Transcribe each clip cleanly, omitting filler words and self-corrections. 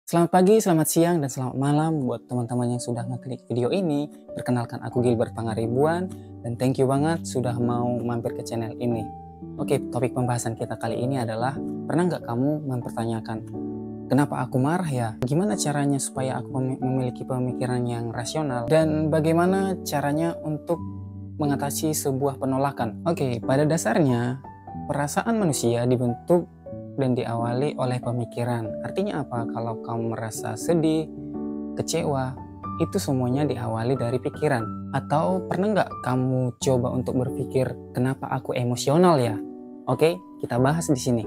Selamat pagi, selamat siang, dan selamat malam buat teman-teman yang sudah ngeklik video ini. Perkenalkan aku Gilbert Pangaribuan, dan thank you banget sudah mau mampir ke channel ini. Oke, topik pembahasan kita kali ini adalah, pernah nggak kamu mempertanyakan, kenapa aku marah ya? Gimana caranya supaya aku memiliki pemikiran yang rasional? Dan bagaimana caranya untuk mengatasi sebuah penolakan? Oke, pada dasarnya, perasaan manusia dibentuk dan diawali oleh pemikiran. Artinya apa? Kalau kamu merasa sedih, kecewa, itu semuanya diawali dari pikiran. Atau pernah nggak kamu coba untuk berpikir, kenapa aku emosional ya? Oke, kita bahas di sini.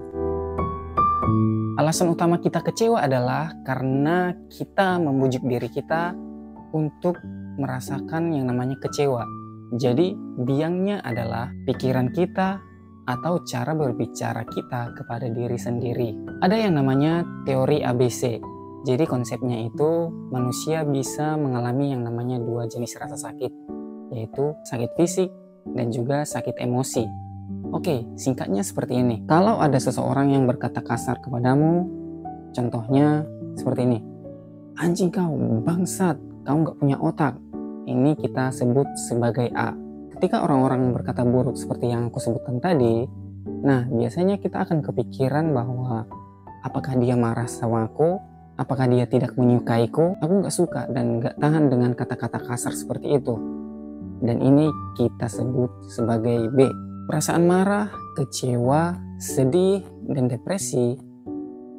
Alasan utama kita kecewa adalah karena kita membujuk diri kita untuk merasakan yang namanya kecewa. Jadi, biangnya adalah pikiran kita atau cara berbicara kita kepada diri sendiri. Ada yang namanya teori ABC. Jadi konsepnya itu manusia bisa mengalami yang namanya dua jenis rasa sakit, yaitu sakit fisik dan juga sakit emosi. Oke, singkatnya seperti ini. Kalau ada seseorang yang berkata kasar kepadamu, contohnya seperti ini. Anjing kau, bangsat, kau nggak punya otak. Ini kita sebut sebagai A. Ketika orang-orang berkata buruk seperti yang aku sebutkan tadi, nah biasanya kita akan kepikiran bahwa apakah dia marah sama aku, apakah dia tidak menyukaiku, aku nggak suka dan nggak tahan dengan kata-kata kasar seperti itu. Dan ini kita sebut sebagai B. Perasaan marah, kecewa, sedih, dan depresi,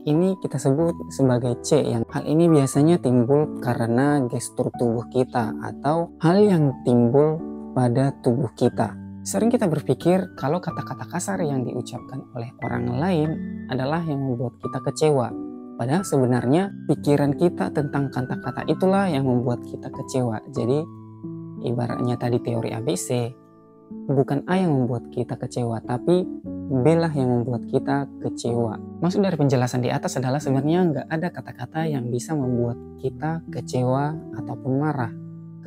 ini kita sebut sebagai C. Yang hal ini biasanya timbul karena gestur tubuh kita atau hal yang timbul pada tubuh kita. Sering kita berpikir kalau kata-kata kasar yang diucapkan oleh orang lain adalah yang membuat kita kecewa. Padahal sebenarnya pikiran kita tentang kata-kata itulah yang membuat kita kecewa. Jadi ibaratnya tadi teori ABC, bukan A yang membuat kita kecewa, tapi B lah yang membuat kita kecewa. Maksud dari penjelasan di atas adalah sebenarnya nggak ada kata-kata yang bisa membuat kita kecewa ataupun marah.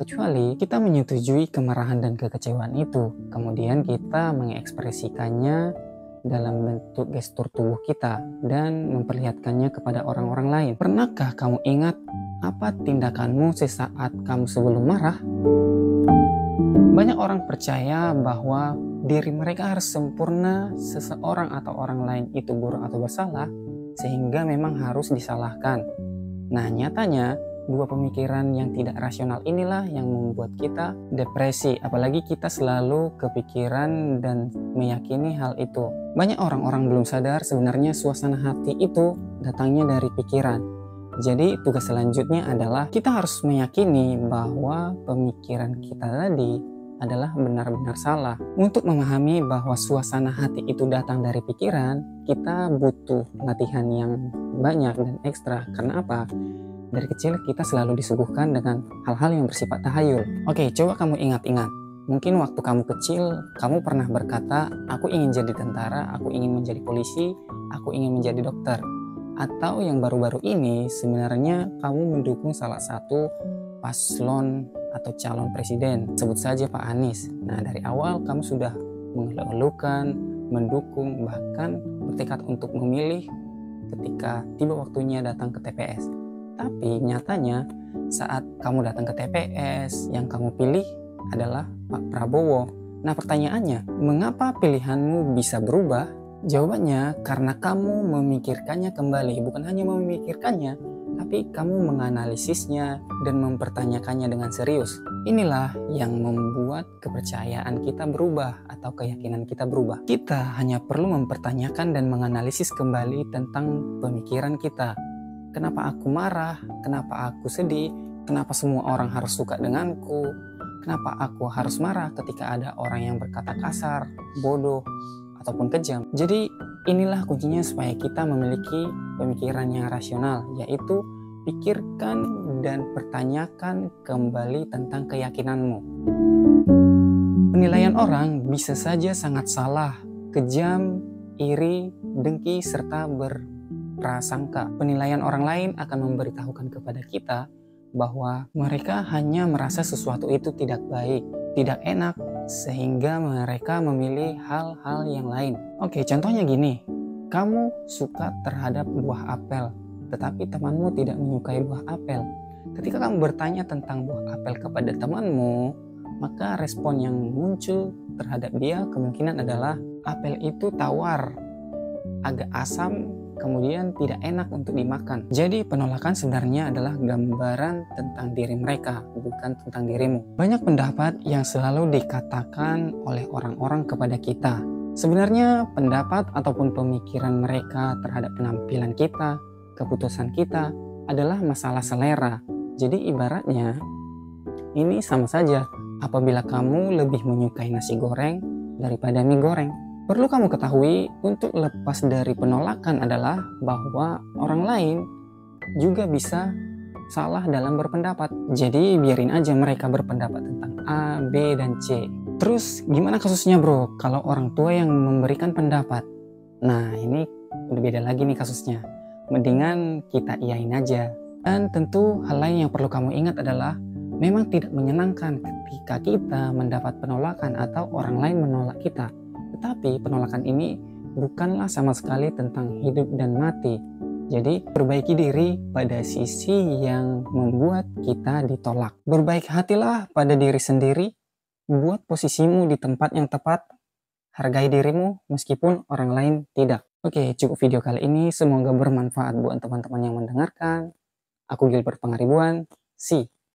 Kecuali kita menyetujui kemarahan dan kekecewaan itu. Kemudian kita mengekspresikannya dalam bentuk gestur tubuh kita dan memperlihatkannya kepada orang-orang lain. Pernahkah kamu ingat apa tindakanmu sesaat kamu sebelum marah? Banyak orang percaya bahwa diri mereka harus sempurna, seseorang atau orang lain itu buruk atau bersalah, sehingga memang harus disalahkan. Nah, nyatanya dua pemikiran yang tidak rasional inilah yang membuat kita depresi, apalagi kita selalu kepikiran dan meyakini hal itu. Banyak orang-orang belum sadar sebenarnya suasana hati itu datangnya dari pikiran. Jadi tugas selanjutnya adalah kita harus meyakini bahwa pemikiran kita tadi adalah benar-benar salah. Untuk memahami bahwa suasana hati itu datang dari pikiran, kita butuh latihan yang banyak dan ekstra. Karena apa? Dari kecil kita selalu disuguhkan dengan hal-hal yang bersifat tahayul. Oke, coba kamu ingat-ingat. Mungkin waktu kamu kecil, kamu pernah berkata, aku ingin jadi tentara, aku ingin menjadi polisi, aku ingin menjadi dokter. Atau yang baru-baru ini, sebenarnya kamu mendukung salah satu paslon atau calon presiden. Sebut saja Pak Anies. Nah, dari awal kamu sudah mengeluh-elukan, mendukung, bahkan bertekad untuk memilih ketika tiba waktunya datang ke TPS. Tapi nyatanya saat kamu datang ke TPS, yang kamu pilih adalah Pak Prabowo. Nah, pertanyaannya, mengapa pilihanmu bisa berubah? Jawabannya karena kamu memikirkannya kembali. Bukan hanya memikirkannya, tapi kamu menganalisisnya dan mempertanyakannya dengan serius. Inilah yang membuat kepercayaan kita berubah atau keyakinan kita berubah. Kita hanya perlu mempertanyakan dan menganalisis kembali tentang pemikiran kita. Kenapa aku marah? Kenapa aku sedih? Kenapa semua orang harus suka denganku? Kenapa aku harus marah ketika ada orang yang berkata kasar, bodoh, ataupun kejam? Jadi inilah kuncinya supaya kita memiliki pemikiran yang rasional, yaitu pikirkan dan pertanyakan kembali tentang keyakinanmu. Penilaian orang bisa saja sangat salah, kejam, iri, dengki, serta berprasangka. Penilaian orang lain akan memberitahukan kepada kita bahwa mereka hanya merasa sesuatu itu tidak baik, tidak enak, sehingga mereka memilih hal-hal yang lain. Oke, contohnya gini, kamu suka terhadap buah apel, tetapi temanmu tidak menyukai buah apel. Ketika kamu bertanya tentang buah apel kepada temanmu, maka respon yang muncul terhadap dia kemungkinan adalah apel itu tawar, agak asam, kemudian tidak enak untuk dimakan. Jadi penolakan sebenarnya adalah gambaran tentang diri mereka, bukan tentang dirimu. Banyak pendapat yang selalu dikatakan oleh orang-orang kepada kita. Sebenarnya pendapat ataupun pemikiran mereka terhadap penampilan kita, keputusan kita adalah masalah selera. Jadi ibaratnya ini sama saja apabila kamu lebih menyukai nasi goreng daripada mie goreng. Perlu kamu ketahui untuk lepas dari penolakan adalah bahwa orang lain juga bisa salah dalam berpendapat. Jadi biarin aja mereka berpendapat tentang A, B, dan C. Terus gimana kasusnya bro kalau orang tua yang memberikan pendapat? Nah ini udah beda lagi nih kasusnya. Mendingan kita iyain aja. Dan tentu hal lain yang perlu kamu ingat adalah memang tidak menyenangkan ketika kita mendapat penolakan atau orang lain menolak kita. Tetapi penolakan ini bukanlah sama sekali tentang hidup dan mati. Jadi perbaiki diri pada sisi yang membuat kita ditolak. Berbaik hatilah pada diri sendiri, buat posisimu di tempat yang tepat, hargai dirimu meskipun orang lain tidak. Oke, cukup video kali ini. Semoga bermanfaat buat teman-teman yang mendengarkan. Aku Gilbert Pangaribuan. See.